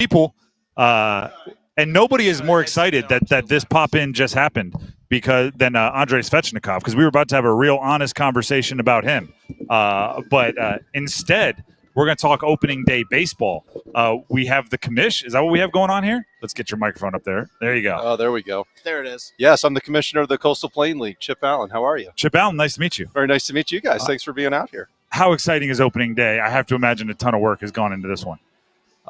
people, and nobody is more excited that this pop-in just happened than Andrei Svechnikov, because we were about to have a real honest conversation about him. But instead, we're going to talk opening day baseball. We have the commish. Is that what we have going on here? Let's get your microphone up there. There you go. Oh, there we go. There it is. Yes, I'm the commissioner of the Coastal Plain League, Chip Allen. How are you? Chip Allen, nice to meet you. Very nice to meet you guys. Thanks for being out here. How exciting is opening day? I have to imagine a ton of work has gone into this one.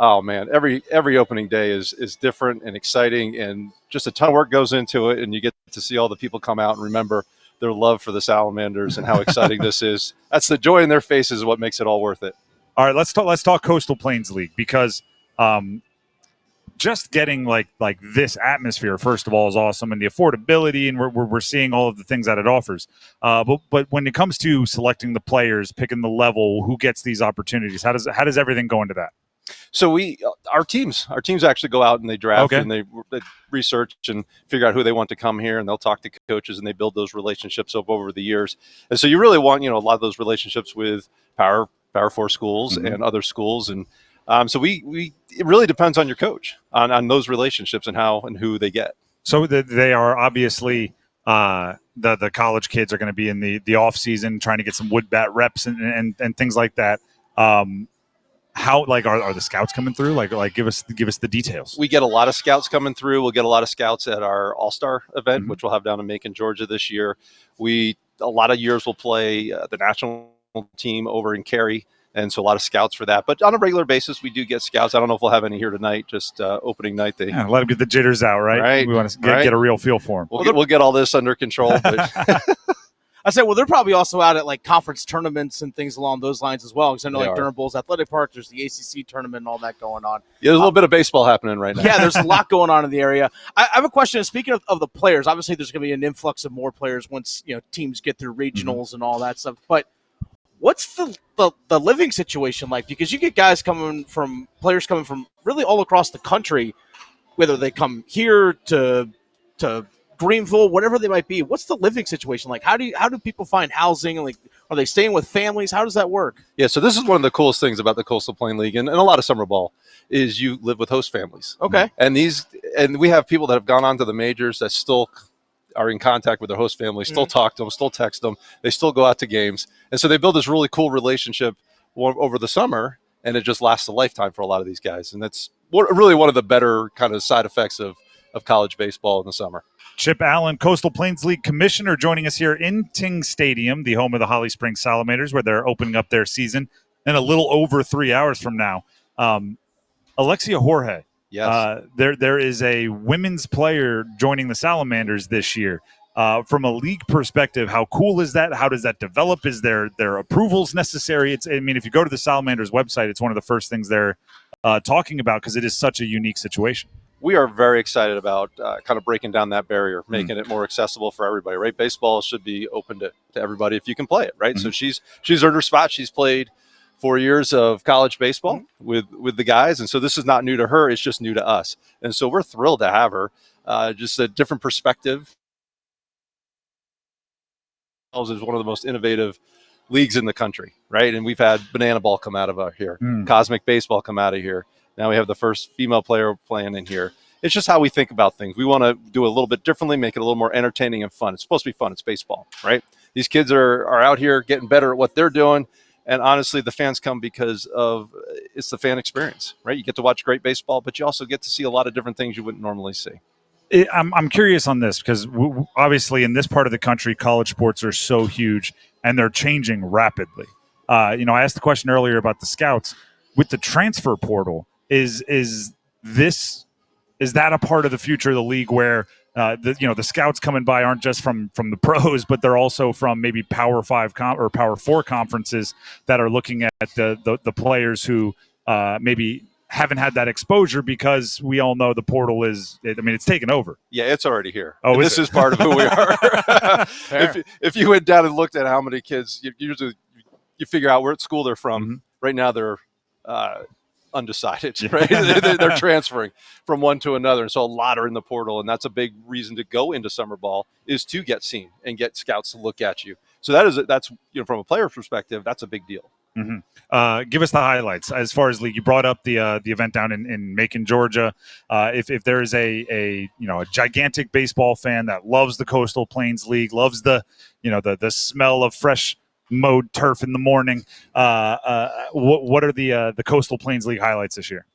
Oh, man, every opening day is different and exciting, and just a ton of work goes into it, and you get to see all the people come out and remember their love for the Salamanders and how exciting this is. That's the joy in their faces is what makes it all worth it. All right, let's talk Coastal Plains League, because just getting like this atmosphere, first of all, is awesome, and the affordability, and we're seeing all of the things that it offers. But when it comes to selecting the players, picking the level, who gets these opportunities, how does everything go into that? So our teams actually go out and they draft, okay, and they research and figure out who they want to come here, and they'll talk to coaches, and they build those relationships up over the years. And so you really want, a lot of those relationships with Power 4 schools and other schools, and so it really depends on your coach on those relationships and how and who they get. So they are obviously the college kids are going to be in the off season trying to get some wood bat reps and things like that. How are the scouts coming through? Like give us the details. We get a lot of scouts coming through. We'll get a lot of scouts at our All-Star event, which we'll have down in Macon, Georgia this year. A lot of years we'll play the national team over in Cary, and so a lot of scouts for that. But on a regular basis, we do get scouts. I don't know if we'll have any here tonight. Just opening night, let them get the jitters out, right? We want to get a real feel for them. We'll get all this under control. But I said, well, they're probably also out at like conference tournaments and things along those lines as well. Because I know Durham Bulls Athletic Park, there's the ACC tournament and all that going on. Yeah, there's a little bit of baseball happening right now. Yeah, there's a lot going on in the area. I have a question. Speaking of the players, obviously there's going to be an influx of more players once teams get through regionals and all that stuff. But what's the living situation like? Because you get players coming from really all across the country, whether they come here to Greenville, whatever they might be. What's the living situation like? How do people find housing? Like, are they staying with families? How does that work? Yeah, so this is one of the coolest things about the Coastal Plain League and a lot of summer ball is you live with host families. Okay. And we have people that have gone on to the majors that still are in contact with their host families, still talk to them, still text them. They still go out to games. And so they build this really cool relationship over the summer, and it just lasts a lifetime for a lot of these guys. And that's really one of the better kind of side effects of college baseball in the summer. Chip Allen, Coastal Plains League Commissioner, joining us here in Ting Stadium, the home of the Holly Springs Salamanders, where they're opening up their season in a little over 3 hours from now. Alexia Jorge. Yes. There is a women's player joining the Salamanders this year. From a league perspective, how cool is that? How does that develop? Is there approvals necessary? If you go to the Salamanders website, it's one of the first things they're talking about because it is such a unique situation. We are very excited about kind of breaking down that barrier, making it more accessible for everybody, right? Baseball should be open to everybody if you can play it, right? So she's earned her spot. She's played 4 years of college baseball with the guys, and so this is not new to her. It's just new to us. And so we're thrilled to have her. Just a different perspective. Is one of the most innovative leagues in the country, right? And we've had banana ball come out of here, cosmic baseball come out of here. Now we have the first female player playing in here. It's just how we think about things. We want to do a little bit differently, make it a little more entertaining and fun. It's supposed to be fun. It's baseball, right? These kids are out here getting better at what they're doing. And honestly, the fans come because it's the fan experience, right? You get to watch great baseball, but you also get to see a lot of different things you wouldn't normally see. I'm curious on this because obviously in this part of the country, college sports are so huge and they're changing rapidly. I asked the question earlier about the scouts. With the transfer portal, is that a part of the future of the league where the scouts coming by aren't just from the pros, but they're also from maybe Power 5 or Power 4 conferences that are looking at the players who maybe haven't had that exposure because we all know the portal it's taken over. Yeah, it's already here. Oh, this is part of who we are. if you went down and looked at how many kids, you figure out what school they're from. Right now they're undecided, right? They're transferring from one to another. And so a lot are in the portal, and that's a big reason to go into summer ball is to get seen and get scouts to look at you. So that's from a player perspective, that's a big deal. Give us the highlights as far as league. You brought up the event down in Macon, Georgia. If there is a gigantic baseball fan that loves the Coastal Plains League, loves the smell of fresh mowed turf in the morning, what are the Coastal Plains League highlights this year?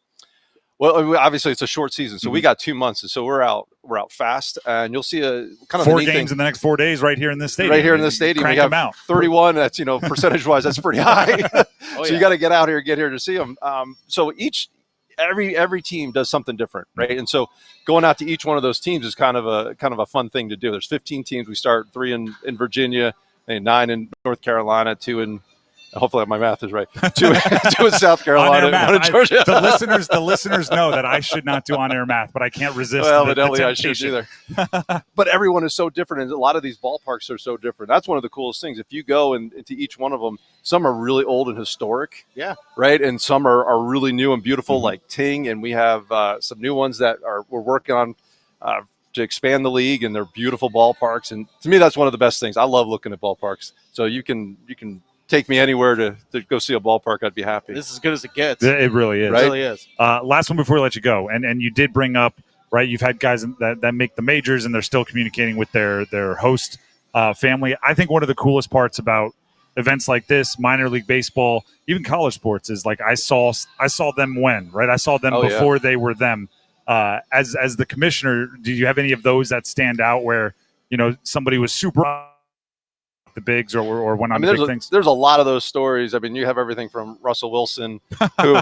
Well, obviously it's a short season, so we got 2 months, and so we're out fast, and you'll see a kind of 4 games in the next 4 days right here in this stadium. Right here in this stadium, Crank we have them out. 31. That's percentage wise, that's pretty high. So you got to get here to see them. So every team does something different, right? And so going out to each one of those teams is kind of a fun thing to do. There's 15 teams. We start 3 in Virginia, and 9 in North Carolina, 2 in. Hopefully my math is right. 2 in South Carolina, 1 in Georgia. The listeners know that I should not do on-air math, but I can't resist. Well, the evidently I temptation. should either. But everyone is so different, and a lot of these ballparks are so different. That's one of the coolest things. If you go into each one of them, some are really old and historic, right, and some are really new and beautiful, like Ting, and we have some new ones that we're working on to expand the league, and they're beautiful ballparks. And to me, that's one of the best things. I love looking at ballparks. So you can take me anywhere to go see a ballpark. I'd be happy. This is as good as it gets. It really is. Right? It really is. Last one before we let you go, and you did bring up, right, you've had guys that make the majors and they're still communicating with their host family. I think one of the coolest parts about events like this, minor league baseball, even college sports, is like I saw them when, right? I saw them before they were them. As the commissioner, do you have any of those that stand out where somebody was super the bigs or went on the big things? There's a lot of those stories. I mean, you have everything from Russell Wilson, who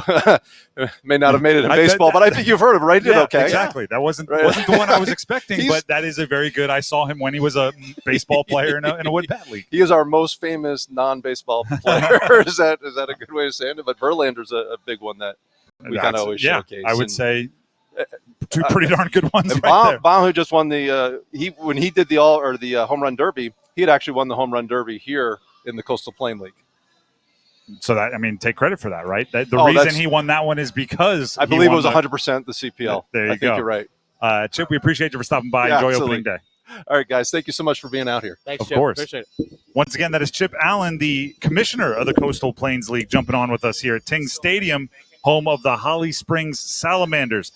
may not have made it in baseball, but I think you've heard of him, right? Yeah, okay. Exactly. That wasn't the one I was expecting, but that is a very good. I saw him when he was a baseball player in a wood bat league. He is our most famous non-baseball player. Is that a good way of saying it? But Verlander's a big one that we kind of always showcase. I would say two pretty darn good ones. And right Baum, who just won when he did the home run derby, he had actually won the home run derby here in the Coastal Plain League. So take credit for that, right? The reason he won that one is because I believe it was 100% the CPL. There you go. I think you're right. Chip, we appreciate you for stopping by. Yeah, Enjoy absolutely. opening day. All right, guys. Thank you so much for being out here. Thanks, of Chip. course. Appreciate it. Once again, that is Chip Allen, the commissioner of the Coastal Plains League, jumping on with us here at Ting Stadium, home of the Holly Springs Salamanders.